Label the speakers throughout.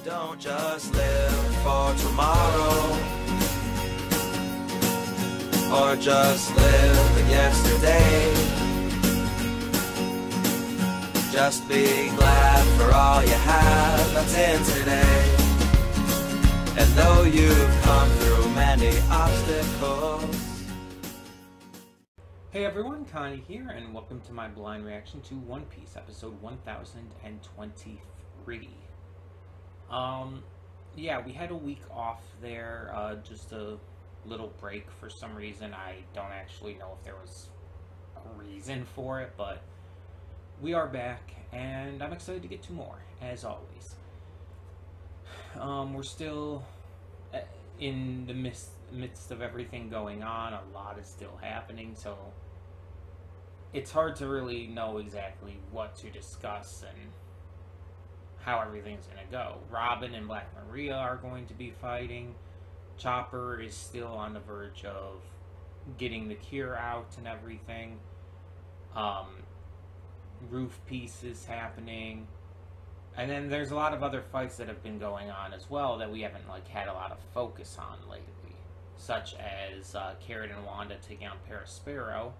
Speaker 1: Don't just live for tomorrow, or just live yesterday. Just be glad for all you have that's in today. And though you've come through many obstacles.
Speaker 2: Hey everyone, Connie here, and welcome to my blind reaction to One Piece, episode 1023. Yeah, we had a week off there, just a little break for some reason. I don't actually know if there was a reason for it, but we are back, and I'm excited to get to more, as always. We're still in the midst of everything going on. A lot is still happening, so it's hard to really know exactly what to discuss and how everything's going to go. Robin and Black Maria are going to be fighting. Chopper is still on the verge of getting the cure out and everything. Roof Piece is happening. And then there's a lot of other fights that have been going on as well that we haven't had a lot of focus on lately. Such as Carrot and Wanda taking on Paraspero.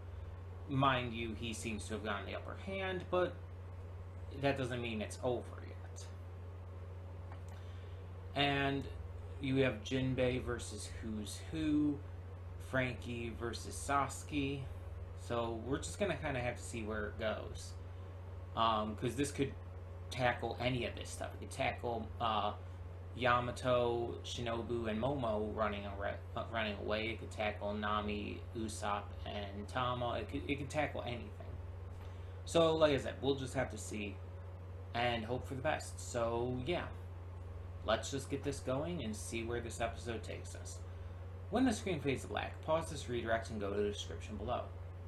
Speaker 2: Mind you, he seems to have gotten the upper hand, but that doesn't mean it's over yet. And you have Jinbei versus Who's Who, Frankie versus Sasuke. So we're just going to kind of have to see where it goes. Because this could tackle any of this stuff. It could tackle Yamato, Shinobu, and Momo running away. It could tackle Nami, Usopp, and Tama. It could tackle anything. So, like I said, we'll just have to see and hope for the best. So, yeah. Let's just get this going and see where this episode takes us. When the screen fades to black, pause this redirect and go to the description below.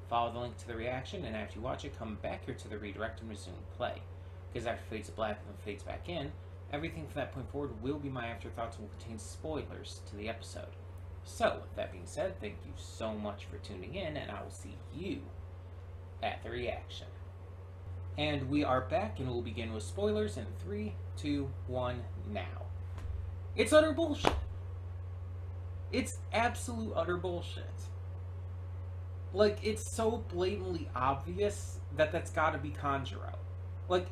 Speaker 2: Follow the link to the reaction, and after you watch it, come back here to the redirect and resume play. Because after it fades to black and then fades back in, everything from that point forward will be my afterthoughts and will contain spoilers to the episode. So, with that being said, thank you so much for tuning in, and I will see you at the reaction. And we are back, and we'll begin with spoilers in 3, 2, 1, now. It's utter bullshit. It's absolute utter bullshit. It's so blatantly obvious that that's gotta be Kanjuro. To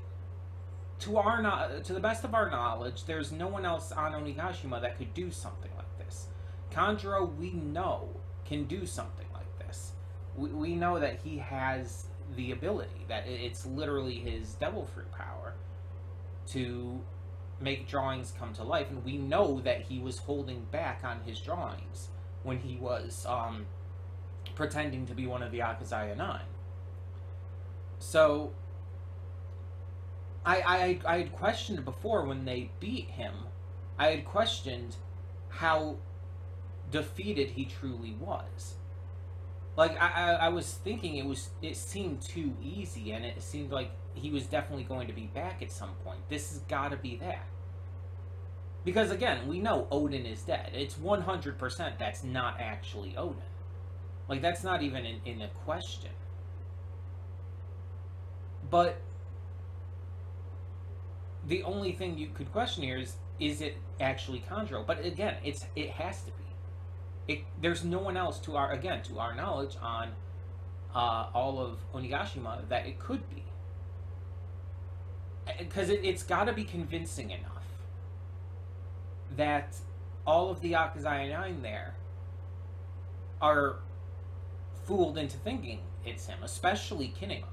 Speaker 2: the best of our knowledge, there's no one else on Onigashima that could do something like this. Kanjuro, we know, can do something like this. We know that he has the ability, that it's literally his devil fruit power to make drawings come to life, and we know that he was holding back on his drawings when he was pretending to be one of the Akazaya 9. So I had questioned before when they beat him. I had questioned how defeated he truly was. I was thinking it seemed too easy, and it seemed like he was definitely going to be back at some point. This has got to be that. Because again, we know Odin is dead. It's 100% that's not actually Odin. That's not even in a question. But the only thing you could question here is it actually Kanjuro? But again, it has to be. There's no one else to our knowledge on all of Onigashima that it could be. Because it's got to be convincing enough that all of the Akazaya 9 there are fooled into thinking it's him, especially Kinemon.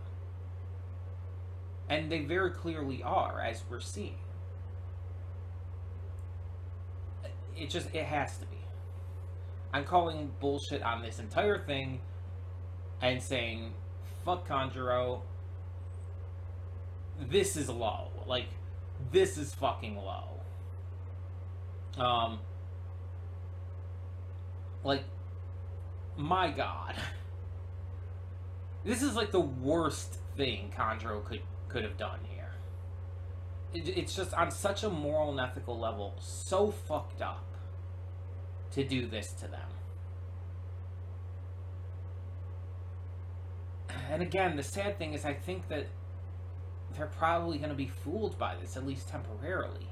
Speaker 2: And they very clearly are, as we're seeing. It has to be. I'm calling bullshit on this entire thing and saying, fuck Kanjuro. This is low. This is fucking low. My God. This is the worst thing Kanjuro could have done here. It's just on such a moral and ethical level so fucked up to do this to them. And again, the sad thing is I think that they're probably going to be fooled by this, at least temporarily.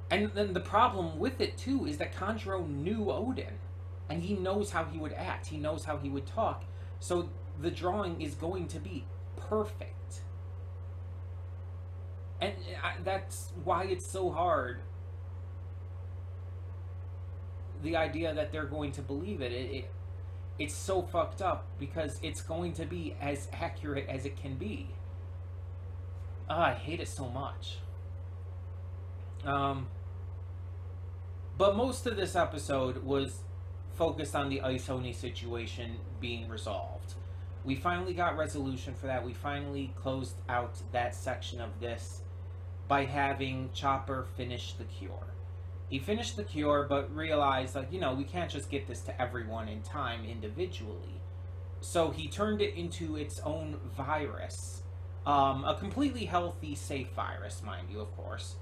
Speaker 2: And then the problem with it, too, is that Kanjuro knew Odin. And he knows how he would act. He knows how he would talk. So the drawing is going to be perfect. And that's why it's so hard. The idea that they're going to believe it, it's so fucked up because it's going to be as accurate as it can be. I hate it so much. But most of this episode was focused on the Ice Oni situation being resolved. We finally got resolution for that. We finally closed out that section of this by having Chopper finish the cure. He finished the cure, but realized, like, you know, we can't just get this to everyone in time individually. So he turned it into its own virus. A completely healthy, safe virus, mind you, of course.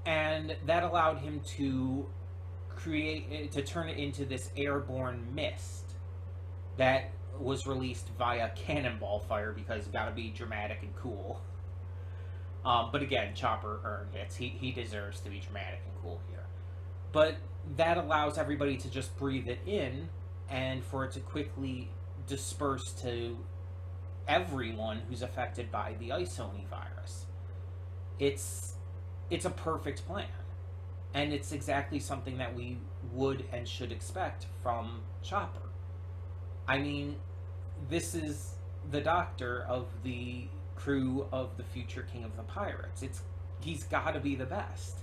Speaker 2: And that allowed him to turn it into this airborne mist that was released via cannonball fire because it gotta be dramatic and cool. But again, Chopper earned it. He deserves to be dramatic and cool here. But that allows everybody to just breathe it in and for it to quickly disperse to everyone who's affected by the Ice Oni virus. It's a perfect plan. And it's exactly something that we would and should expect from Chopper. I mean, this is the doctor of the crew of the future King of the Pirates. He's got to be the best.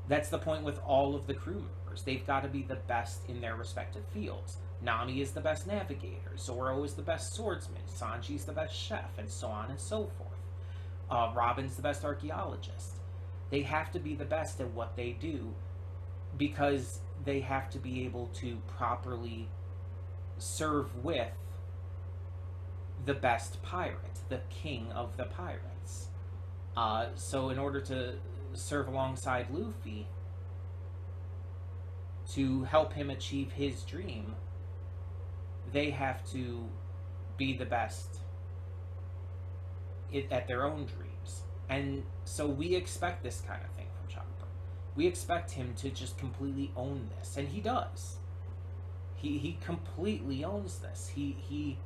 Speaker 2: That's the point with all of the crew members. They've got to be the best in their respective fields. Nami is the best navigator. Zoro is the best swordsman. Sanji's the best chef, and so on and so forth. Robin's the best archaeologist. They have to be the best at what they do because they have to be able to properly serve with the best pirate, the king of the pirates. So in order to serve alongside Luffy, to help him achieve his dream, they have to be the best at their own dreams. And so we expect this kind of thing from Chopper. We expect him to just completely own this. And he does. He completely owns this. He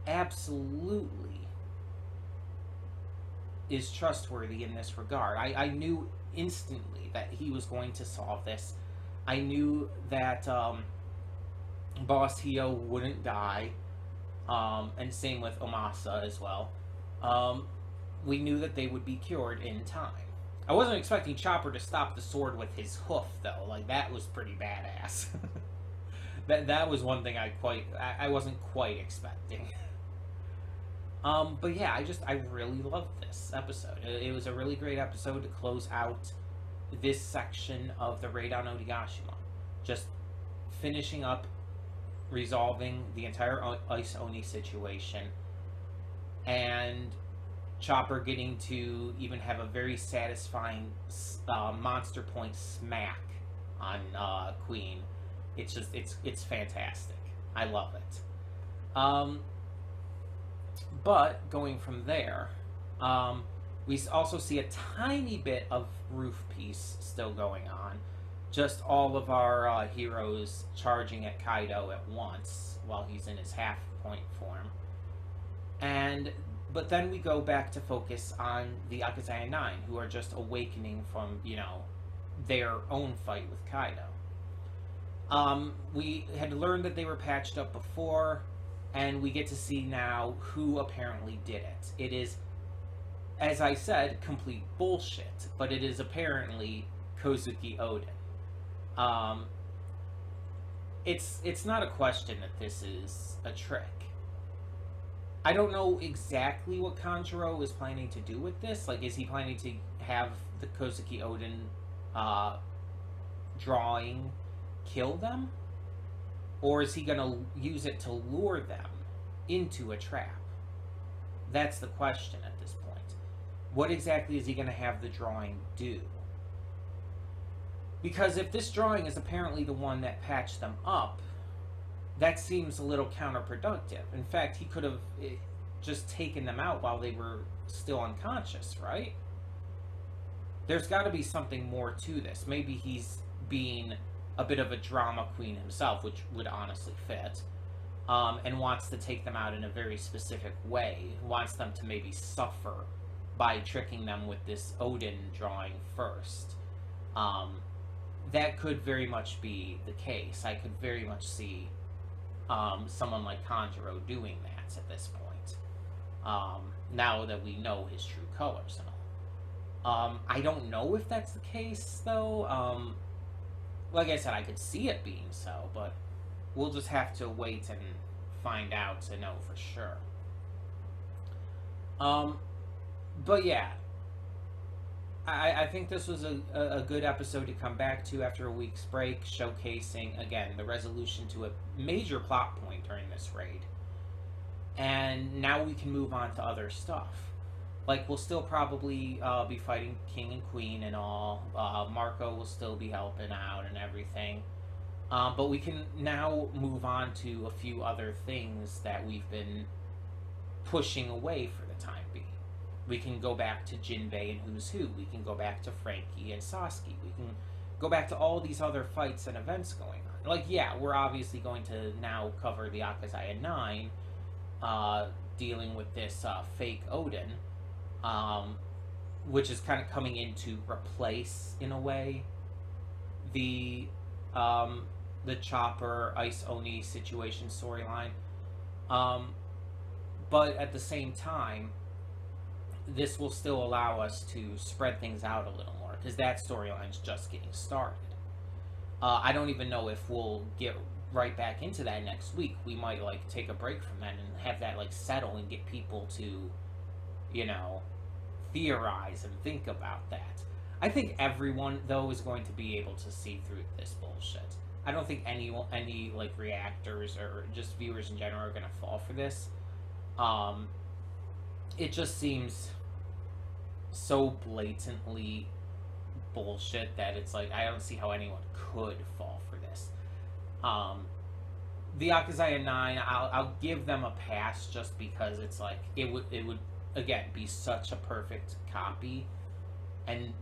Speaker 2: absolutely is trustworthy in this regard. I knew instantly that he was going to solve this. I knew that Boss Hio wouldn't die. And same with Omasa as well. We knew that they would be cured in time. I wasn't expecting Chopper to stop the sword with his hoof, though. Like, that was pretty badass. that was one thing I wasn't quite expecting. But yeah, I really loved this episode. It was a really great episode to close out this section of the raid on Onigashima. Just finishing up, resolving the entire Ice Oni situation, and Chopper getting to even have a very satisfying monster point smack on Queen. It's fantastic. I love it. But going from there, we also see a tiny bit of roof piece still going on. Just all of our heroes charging at Kaido at once while he's in his half point form. But then we go back to focus on the Akazaya 9, who are just awakening from, you know, their own fight with Kaido. We had learned that they were patched up before, and we get to see now who apparently did it. It is, as I said, complete bullshit, but it is apparently Kozuki Odin. It's not a question that this is a trick. I don't know exactly what Kanjuro is planning to do with this. Like, is he planning to have the Kozuki Odin drawing kill them? Or is he going to use it to lure them into a trap? That's the question at this point. What exactly is he going to have the drawing do? Because if this drawing is apparently the one that patched them up, that seems a little counterproductive. In fact, he could have just taken them out while they were still unconscious, right? there's got to be something more to this. Maybe he's being a bit of a drama queen himself, which would honestly fit, and wants to take them out in a very specific way, wants them to maybe suffer by tricking them with this Odin drawing first. That could very much be the case. I could very much see someone like Conjuro doing that at this point, now that we know his true colors and all. I don't know if that's the case, though. Like I said, I could see it being so, but we'll just have to wait and find out to know for sure. But yeah, I think this was a good episode to come back to after a week's break, showcasing, again, the resolution to a major plot point during this raid. And now we can move on to other stuff. Like, we'll still probably be fighting King and Queen and all. Marco will still be helping out and everything. But we can now move on to a few other things that we've been pushing away for the time being. We can go back to Jinbei and Who's Who. We can go back to Frankie and Sasuke. We can go back to all these other fights and events going on. Like, yeah, we're obviously going to now cover the Akazaya 9, dealing with this fake Odin, which is kind of coming in to replace, in a way, the Chopper Ice Oni situation storyline. But at the same time, this will still allow us to spread things out a little more, because that storyline's just getting started. I don't even know if we'll get right back into that next week. We might, like, take a break from that and have that, like, settle and get people to, you know, theorize and think about that. I think everyone, though, is going to be able to see through this bullshit. I don't think any like, reactors or just viewers in general are going to fall for this. It just seems so blatantly bullshit that it's like, I don't see how anyone could fall for this. The Akazaya 9, I'll give them a pass just because it's like, it would again be such a perfect copy, and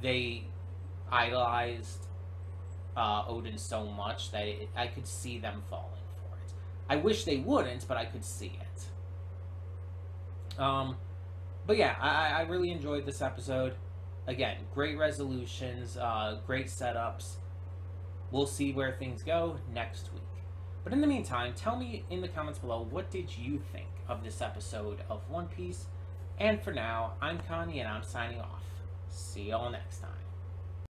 Speaker 2: they idolized Odin so much that I could see them falling for it. I wish they wouldn't, but I could see it. But yeah, I really enjoyed this episode. Again, great resolutions, great setups. We'll see where things go next week. But in the meantime, tell me in the comments below, what did you think of this episode of One Piece? And for now, I'm Connie, and I'm signing off. See y'all next time.